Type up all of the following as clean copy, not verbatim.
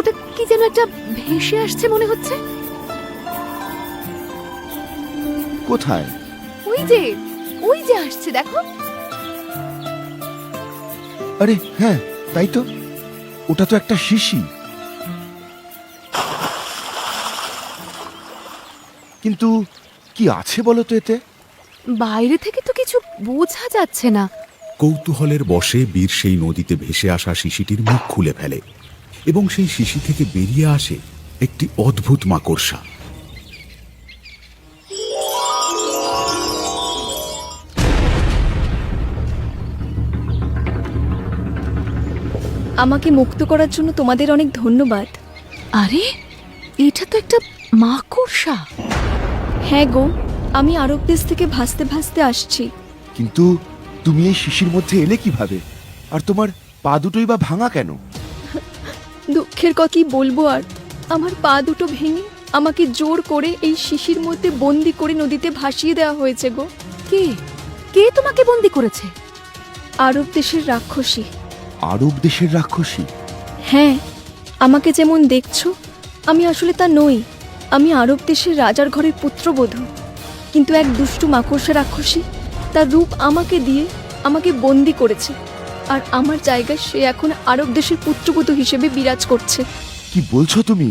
ওটা কি যেন একটা ভেসে আসছে মনে হচ্ছে। কোথায়? ওই যে আসছে, দেখো। আরে হ্যাঁ, তাই তো, ওটা তো একটা শিশি। কিন্তু কি আছে বলো তো এতে? বাইরে থেকে তো কিছু বোঝা যাচ্ছে না। কৌতূহলের বশে বীর সেই নদীতে ভেসে আসা শিশিটির মুখ খুলে ফেলে এবং সেই শিশি থেকে বেরিয়ে আসে একটি অদ্ভুত মাকড়সা। আমাকে মুক্ত করার জন্য তোমাদের অনেক ধন্যবাদ। আরে এটা তো একটা মাকড়সা। হ্যাঁ গো, আমি আরব দেশ থেকে ভাসতে ভাসতে আসছি। কিন্তু তুমি এই শিশির মধ্যে এলে কিভাবে? আর তোমার পা দুটোই বা ভাঙা কেন? দুঃখের কথা কি বলবো আর, আমার পা দুটো ভেঙে আমাকে জোর করে এই শিশির মধ্যে বন্দি করে নদীতে ভাসিয়ে দেওয়া হয়েছে গো। কে কে তোমাকে বন্দি করেছে? আরব দেশের রাক্ষসী। আরব দেশের রাক্ষসী? হ্যাঁ, আমাকে যেমন দেখছো, আমি আসলে তা নই। আমি আরব দেশের রাজার ঘরের পুত্রবধূ, কিন্তু এক দুষ্টু মাকড়সা রাক্ষসী তার রূপ আমাকে দিয়ে আমাকে বন্দি করেছে। আর আমার জায়গায় সে এখন আরব দেশের পুত্রবধূ হিসেবে বিরাজ করছে। কি বলছো তুমি?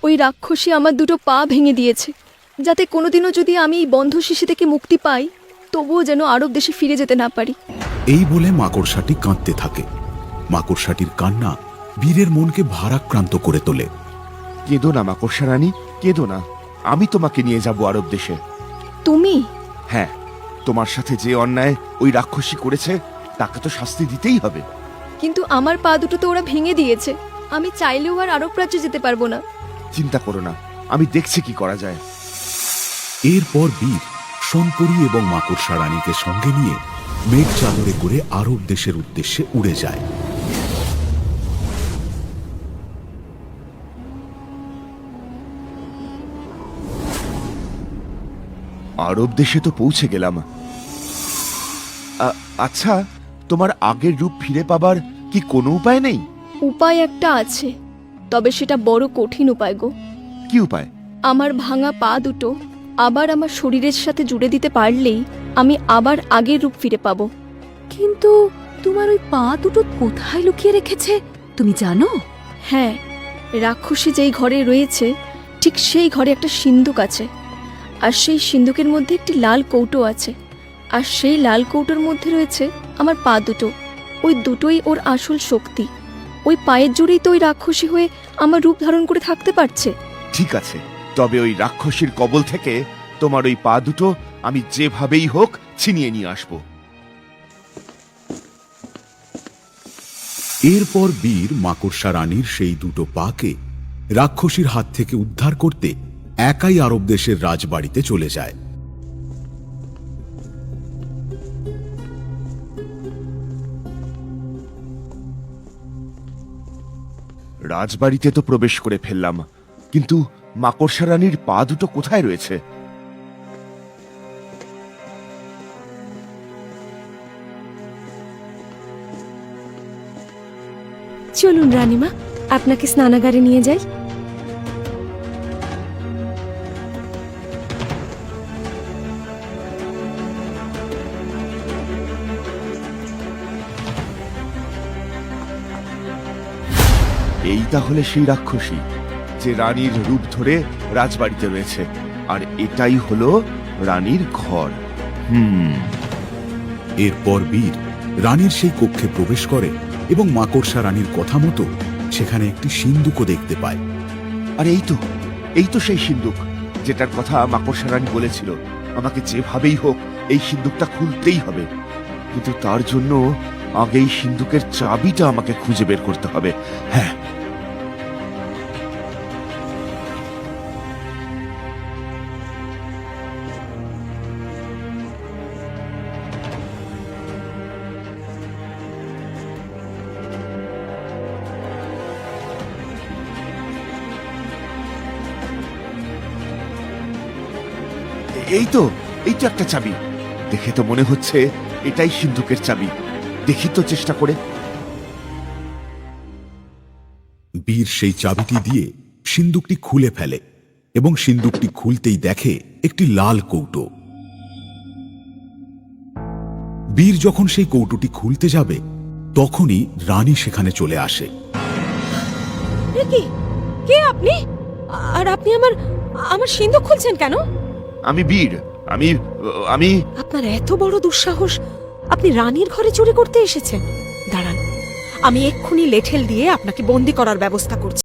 ওই রাক্ষসী আমার দুটো পা ভেঙে দিয়েছে, যাতে কোনোদিনও যদি আমি এই বন্ধ শিশি থেকে মুক্তি পাই, তবুও যেন আরব দেশে ফিরে যেতে না পারি। এই বলে মাকড়সাটি কাঁদতে থাকে। মাকড়সাটির কান্না বীরের মনকে ভারাক্রান্ত করে তোলে। কেঁদো না মাকড়সা রানী, কেঁদো না। আমি তোমাকে নিয়ে যাব আরব দেশে। তুমি? হ্যাঁ, তোমার সাথে যে অন্যায় ওই রাক্ষসী করেছে তাকে তো শাস্তি দিতেই হবে। কিন্তু আমার পা দুটো তো ওরা ভেঙে দিয়েছে, আমি চাইলেও আর আরব রাজ্যে যেতে পারবো না। চিন্তা করো না, আমি দেখছি কি করা যায়। এরপর বীর সোনপুরী এবং মাকড়সা রানীকে সঙ্গে নিয়ে মেঘ চাদরে করে আরব দেশের উদ্দেশ্যে উড়ে যায়। আরব দেশে তো পৌঁছে গেলাম। আচ্ছা, তোমার আগের রূপ ফিরে পাবার কি কোনো উপায় নেই? উপায় একটা আছে, তবে সেটা বড় কঠিন উপায় গো। কি উপায়? আমার ভাঙা পা দুটো আবার আমার শরীরের সাথে জুড়ে দিতে পারলেই আমি আবার আগের রূপ ফিরে পাবো। কিন্তু তোমার ওই পা দুটো কোথায় লুকিয়ে রেখেছে তুমি জানো? হ্যাঁ, রাক্ষসী যেই ঘরে রয়েছে ঠিক সেই ঘরে একটা সিন্দুক আছে, আর সেই সিন্দুকের মধ্যে একটি লাল কৌটো আছে, আর সেই লাল কৌটোর মধ্যে রয়েছে আমার পা দুটো। ওই দুটোই ওর আসল শক্তি। ওই পায়ের জোরেই তো ওই রাক্ষসী হয়ে আমার রূপ ধারণ করে থাকতে পারছে। ঠিক আছে, তবে ওই রাক্ষসীর কবল থেকে তোমার ওই পা দুটো আমি যেভাবেই হোক ছিনিয়ে নিয়ে আসব। এরপর বীর মাকড়সা রানীর সেই দুটো পাকে রাক্ষসীর হাত থেকে উদ্ধার করতে একাই আরব দেশের রাজবাড়িতে চলে যায়। রাজবাড়িতে তো প্রবেশ করে ফেললাম, কিন্তু মাকড়সা রানীর পা দুটো কোথায় রয়েছে? চলুন রানীমা, আপনাকে স্নানাগারে নিয়ে যাই। এই তাহলে সেই রাক্ষসী যে রানীর রূপ ধরে রাজবাড়িতে রয়েছে, আর এটাই হলো রানীর ঘর। এরপর বীর রানীর সেই কক্ষে প্রবেশ করে এবং মাকড়সা রানীর কথা মতো সেখানে একটি সিন্দুকও দেখতে পায়। আর এই তো সেই সিন্দুক যেটার কথা মাকড়সা রানী বলেছিল আমাকে যেভাবেই হোক এই সিন্দুকটা খুলতেই হবে। কিন্তু তার জন্য আগে এই সিন্দুকের চাবিটা আমাকে খুঁজে বের করতে হবে। হ্যাঁ, এই তো একটা চাবি। দেখে তো মনে হচ্ছে এটাই সিন্ধুকের চাবি। দেখি তো চেষ্টা করে। বীর সেই চাবিটি দিয়ে সিন্দুকটি খুলে ফেলে এবং সিন্দুকটি খুলতেই দেখে একটি লাল কৌটো। বীর যখন সেই কৌটোটি খুলতে যাবে তখনই রানী সেখানে চলে আসে। কে আপনি? আর আপনি আমার আমার সিন্ধুক খুলছেন কেন? আমি বীর, আমি আমি আপনার এত বড় দুঃসাহস, আপনি রানীর ঘরে চুরি করতে এসেছেন? দাঁড়ান, আমি এক্ষুনি লেঠেল দিয়ে আপনাকে বন্দি করার ব্যবস্থা করছি।